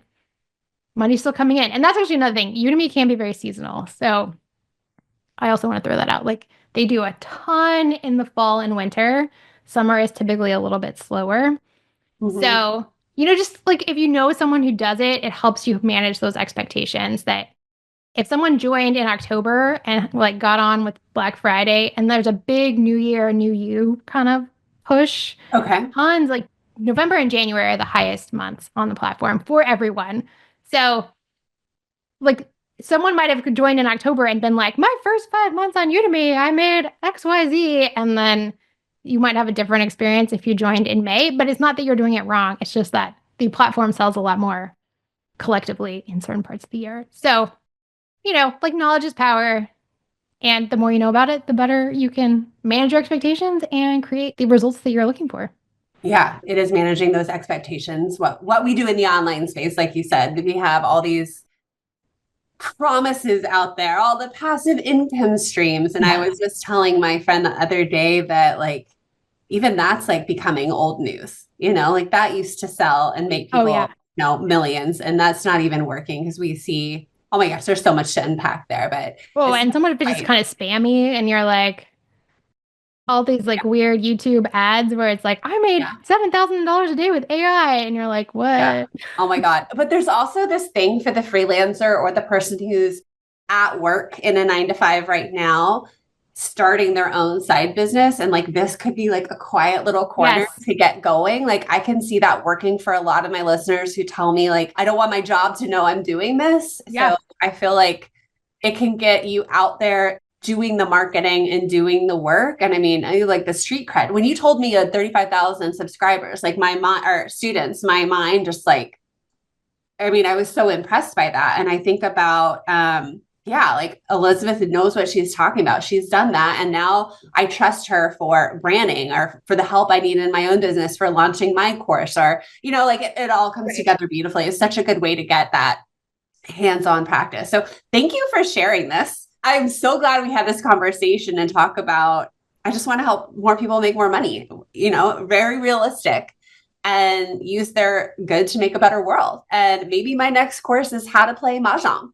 money's still coming in. And that's actually another thing. Udemy can be very seasonal. So I also want to throw that out. Like they do a ton in the fall and winter. Summer is typically a little bit slower. Mhm. So, just like if you know someone who does it, it helps you manage those expectations that if someone joined in October and like got on with Black Friday and there's a big New Year, New You kind of push, Okay. tons like November and January are the highest months on the platform for everyone. So like someone might have joined in October and been like, my first 5 months on Udemy, I made XYZ. And then you might have a different experience if you joined in May, but it's not that you're doing it wrong. It's just that the platform sells a lot more collectively in certain parts of the year. So, like knowledge is power. And the more you know about it, the better you can manage your expectations and create the results that you're looking for. Yeah, it is managing those expectations. What we do in the online space, like you said, we have all these promises out there, all the passive income streams. And I Yeah. was just telling my friend the other day that like even that's like becoming old news, like that used to sell and make Oh, people, yeah. millions. And that's not even working because we see, oh my gosh, there's so much to unpack there, but Oh, it's and someone if it's just right. kind of spammy and you're like, all these like weird YouTube ads where it's like, I made Yeah. $7,000 a day with AI. And you're like, Yeah. what? Oh my God. But there's also this thing for the freelancer or the person who's at work in a 9 to 5 right now, starting their own side business. And like this could be like a quiet little corner Yes. to get going. Like I can see that working for a lot of my listeners who tell me, like, I don't want my job to know I'm doing this. Yeah. So I feel like it can get you out there doing the marketing and doing the work. And I mean, I like the street cred. When you told me you had 35,000 subscribers, like my mind or students, my mind just like, I mean, I was so impressed by that. And I think about, yeah, like Elizabeth knows what she's talking about. She's done that. And now I trust her for branding or for the help I need in my own business for launching my course or, like it all comes Right. together beautifully. It's such a good way to get that hands-on practice. So thank you for sharing this. I'm so glad we had this conversation and talk about, I just want to help more people make more money, very realistic and use their good to make a better world. And maybe my next course is how to play Mahjong.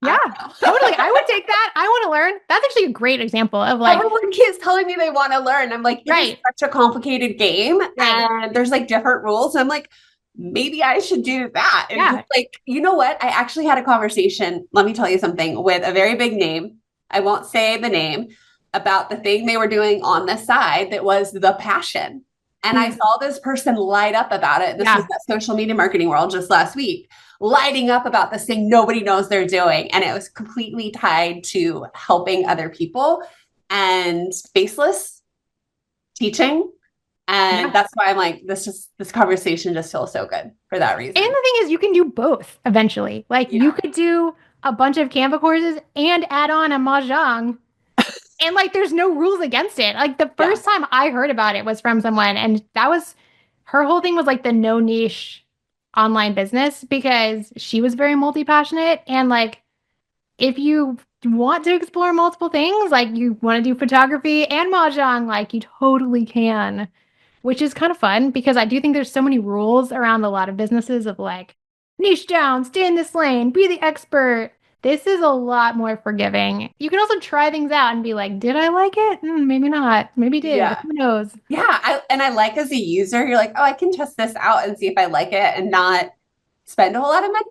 Yeah. I don't Totally. know. I would take that. I want to learn. That's actually a great example of like, Everyone keeps telling me they want to learn. I'm like, it is right. such a complicated game Right. and there's like different rules. I'm like, maybe I should do that. And just Yeah. like, you know what? I actually had a conversation, let me tell you something, with a very big name. I won't say the name about the thing they were doing on the side that was the passion. And I Mm. saw this person light up about it. This was Yeah. that social media marketing world just last week, lighting up about this thing nobody knows they're doing. And it was completely tied to helping other people and faceless teaching. And Yeah. that's why I'm like, this conversation just feels so good for that And reason. the thing is, you can do both eventually. Like, you Yeah. could do a bunch of Canva courses and add on a Mahjong. And like, there's no rules against it. Like, the Yeah. first time I heard about it was from someone, and that was her whole thing was like the no niche online business because she was very multi passionate. And like, if you want to explore multiple things, like you want to do photography and mahjong, like you totally can, which is kind of fun because I do think there's so many rules around a lot of businesses of like niche down, stay in this lane, be the expert. This is a lot more forgiving. You can also try things out and be like, did I like it? Maybe not. Maybe did. Yeah. Who knows? Yeah. I like as a user, you're like, oh, I can test this out and see if I like it and not spend a whole lot of money,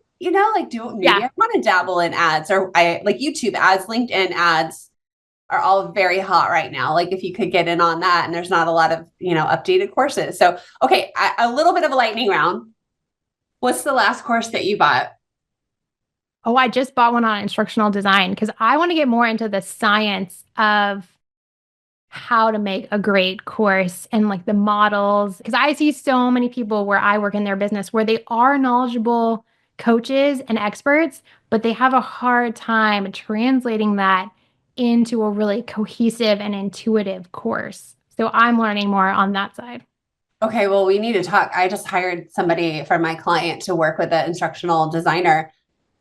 like do maybe Yeah. I want to dabble in ads or I like YouTube ads, LinkedIn ads are all very hot right now. Like if you could get in on that and there's not a lot of, updated courses. So, okay, a little bit of a lightning round. What's the last course that you bought? Oh, I just bought one on instructional design because I want to get more into the science of how to make a great course and like the models. Because I see so many people where I work in their business where they are knowledgeable coaches and experts, but they have a hard time translating that into a really cohesive and intuitive course. So I'm learning more on that side. Okay, well, we need to talk. I just hired somebody for my client to work with an instructional designer.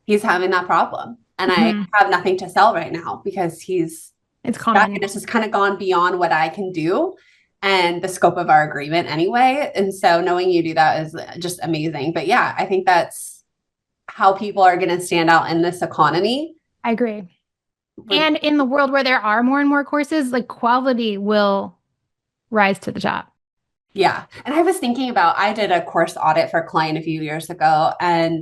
He's having that problem. And I Mhm. have nothing to sell right now because he's It's stuck common. and it's just kind of gone beyond what I can do and the scope of our agreement anyway. And so knowing you do that is just amazing. But yeah, I think that's how people are going to stand out in this economy. I agree. We're, And in the world where there are more and more courses, like quality will rise to the top. yeah. And I was thinking about, I did a course audit for a client a few years ago, and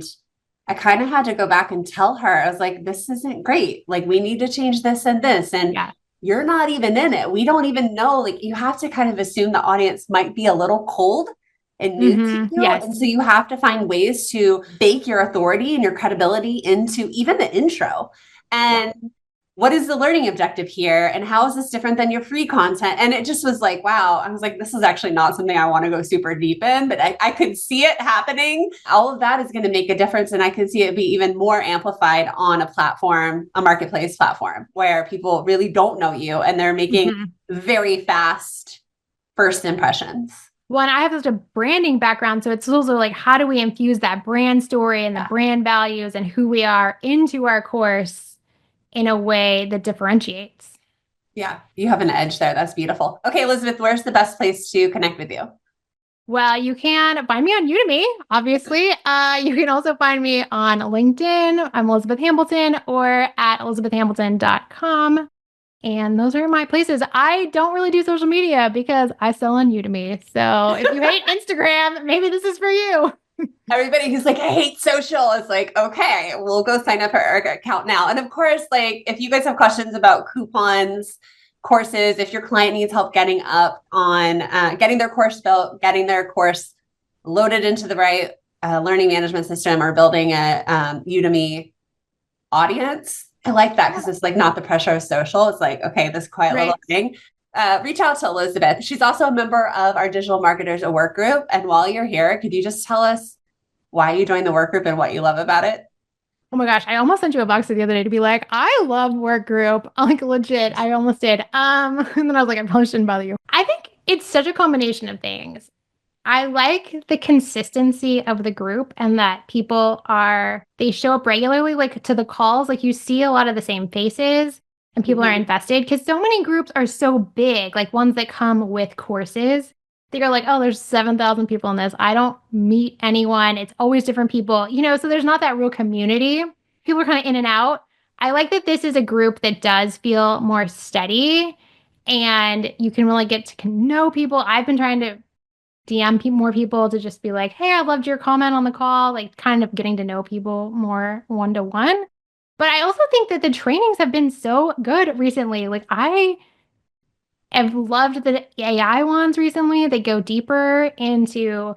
I kind of had to go back and tell her, I was like, this isn't great. Like, we need to change this and this. And Yeah. you're not even in it. We don't even know. Like, you have to kind of assume the audience might be a little cold and new to you. And Yes. so you have to find ways to bake your authority and your credibility into even the intro. Yeah. And what is the learning objective here? And how is this different than your free content? And it just was like, wow, I was like, this is actually not something I want to go super deep in, but I could see it happening. All of that is going to make a difference. And I could see it be even more amplified on a platform, a marketplace platform where people really don't know you and they're making Mhm. very fast first impressions. Well, and I have such a branding background, so it's also like, how do we infuse that brand story and the Yeah. brand values and who we are into our course in a way that differentiates? Yeah, you have an edge there. That's beautiful. Okay, Elizabeth, where's the best place to connect with you? Well, you can find me on Udemy, obviously. You can also find me on LinkedIn. I'm Elizabeth Hambleton or at elizabethhambleton.com. And those are my places. I don't really do social media because I sell on Udemy. So if you hate Instagram, maybe this is for you. Everybody who's like, I hate social is like, okay, we'll go sign up for our account now. And of course, like if you guys have questions about coupons, courses, if your client needs help getting up on getting their course built, getting their course loaded into the right learning management system or building a Udemy audience. I like that because it's like not the pressure of social. It's like, okay, this quiet little Right. thing. Reach out to Elizabeth. She's also a member of our Digital Marketers a work group. And while you're here, could you just tell us why you joined the work group and what you love about it? Oh my gosh, I almost sent you a box the other day to be like, I love work group. Like legit, I almost did. And then I was like, I probably shouldn't bother you. I think it's such a combination of things. I like the consistency of the group and that they show up regularly, like to the calls. Like you see a lot of the same faces and people are Mhm. invested because so many groups are so big, like ones that come with courses. They're like, oh, there's 7,000 people in this. I don't meet anyone. It's always different people, so there's not that real community. People are kind of in and out. I like that this is a group that does feel more steady and you can really get to know people. I've been trying to more people to just be like, hey, I loved your comment on the call, like kind of getting to know people more one to one. But I also think that the trainings have been so good recently. Like I have loved the AI ones recently. They go deeper into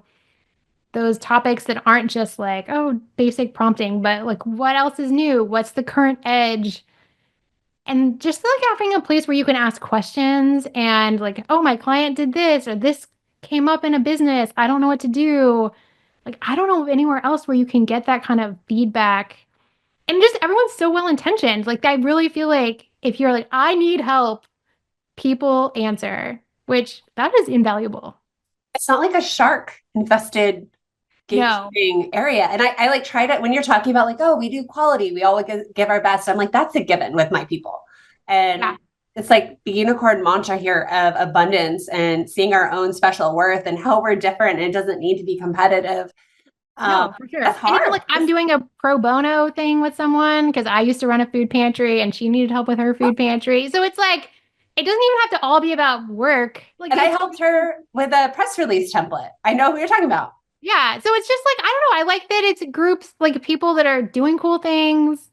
those topics that aren't just like, oh, basic prompting, but like what else is new? What's the current edge? And just like having a place where you can ask questions and like, oh, my client did this or this came up in a business. I don't know what to do. Like, I don't know of anywhere else where you can get that kind of feedback. And just everyone's so well intentioned. Like, I really feel like if you're like, I need help, people answer, which that is invaluable. It's not like a shark infested No. gatekeeping area. And I like try to, when you're talking about like, oh, we do quality, we all give our best. I'm like, that's a given with my people. Yeah. And it's like the unicorn mantra here of abundance and seeing our own special worth and how we're different. And it doesn't need to be competitive. No, for sure. That's And even hard. like I'm doing a pro bono thing with someone because I used to run a food pantry and she needed help with her food pantry. So it's like it doesn't even have to all be about work. Like And I it's helped her with a press release template. I know who you're talking about. yeah. So it's just like I don't know. I like that it's groups like people that are doing cool things,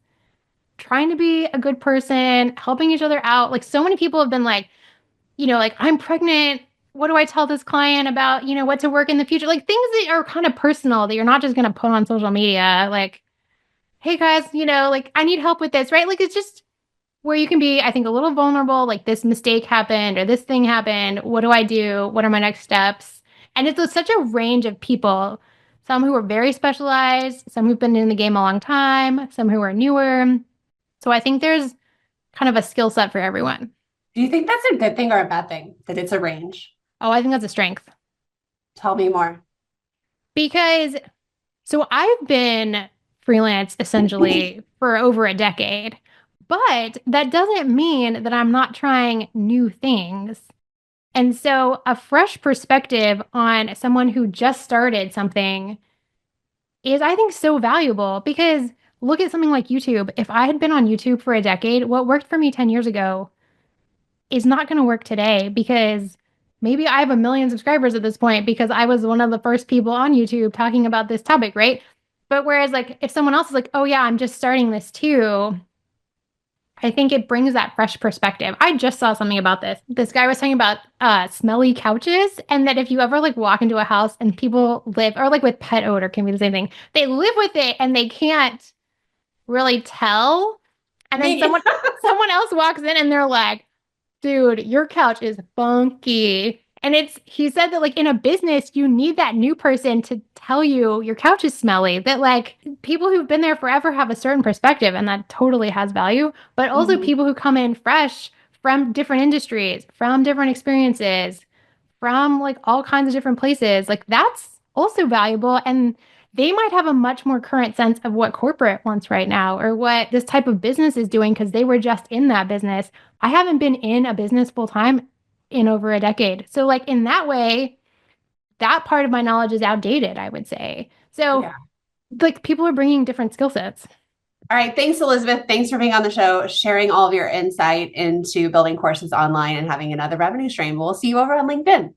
trying to be a good person, helping each other out. Like so many people have been like, like I'm pregnant. What do I tell this client about, what to work in the future? Like things that are kind of personal that you're not just going to put on social media. Like, hey guys, like I need help with this, right? Like it's just where you can be, I think, a little vulnerable. Like this mistake happened or this thing happened. What do I do? What are my next steps? And it's such a range of people. Some who are very specialized, some who've been in the game a long time, some who are newer. So I think there's kind of a skill set for everyone. Do you think that's a good thing or a bad thing that it's a range? Oh, I think that's a strength. Tell me more. Because so I've been freelance essentially for over a decade, but that doesn't mean that I'm not trying new things. And so a fresh perspective on someone who just started something is, I think, so valuable because look at something like YouTube. If I had been on YouTube for a decade, what worked for me 10 years ago is not going to work today because maybe I have a million subscribers at this point because I was one of the first people on YouTube talking about this topic, right? But whereas, like, if someone else is like, oh, yeah, I'm just starting this too, I think it brings that fresh perspective. I just saw something about this. This guy was talking about smelly couches, and that if you ever like walk into a house and people live, or like with pet odor can be the same thing, they live with it and they can't really tell. And then Me. someone else walks in and they're like, dude, your couch is funky. And he said that like in a business, you need that new person to tell you your couch is smelly. That like people who've been there forever have a certain perspective and that totally has value. But also Mhm. people who come in fresh from different industries, from different experiences, from like all kinds of different places, like that's also valuable. And they might have a much more current sense of what corporate wants right now or what this type of business is doing because they were just in that business. I haven't been in a business full time in over a decade. So, like, in that way, that part of my knowledge is outdated, I would say. So, Yeah. like, people are bringing different skill sets. All right. Thanks, Elizabeth. Thanks for being on the show, sharing all of your insight into building courses online and having another revenue stream. We'll see you over on LinkedIn.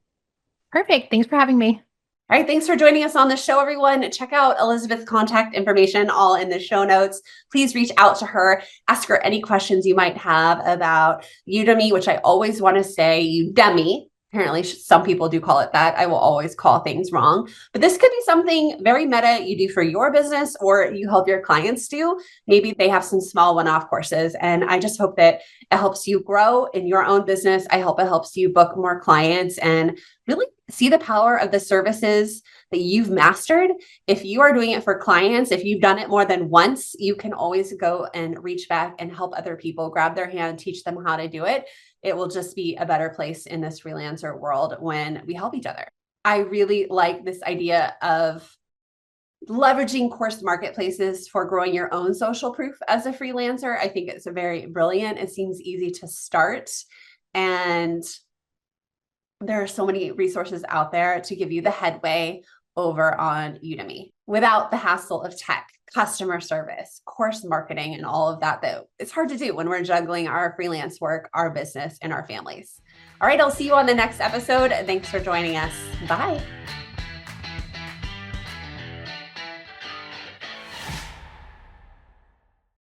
Perfect. Thanks for having me. All right. Thanks for joining us on the show, everyone. Check out Elizabeth's contact information all in the show notes. Please reach out to her, ask her any questions you might have about Udemy, which I always want to say Udemy. Apparently, some people do call it that. I will always call things wrong. But this could be something very meta you do for your business or you help your clients do. Maybe they have some small one-off courses. And I just hope that it helps you grow in your own business. I hope it helps you book more clients and really see the power of the services that you've mastered. If you are doing it for clients, if you've done it more than once, you can always go and reach back and help other people, grab their hand, teach them how to do it. It will just be a better place in this freelancer world when we help each other. I really like this idea of leveraging course marketplaces for growing your own social proof as a freelancer. I think it's a very brilliant. It seems easy to start. And there are so many resources out there to give you the headway over on Udemy without the hassle of tech, customer service, course marketing, and all of that it's hard to do when we're juggling our freelance work, our business, and our families. All right, I'll see you on the next episode. Thanks for joining us. Bye.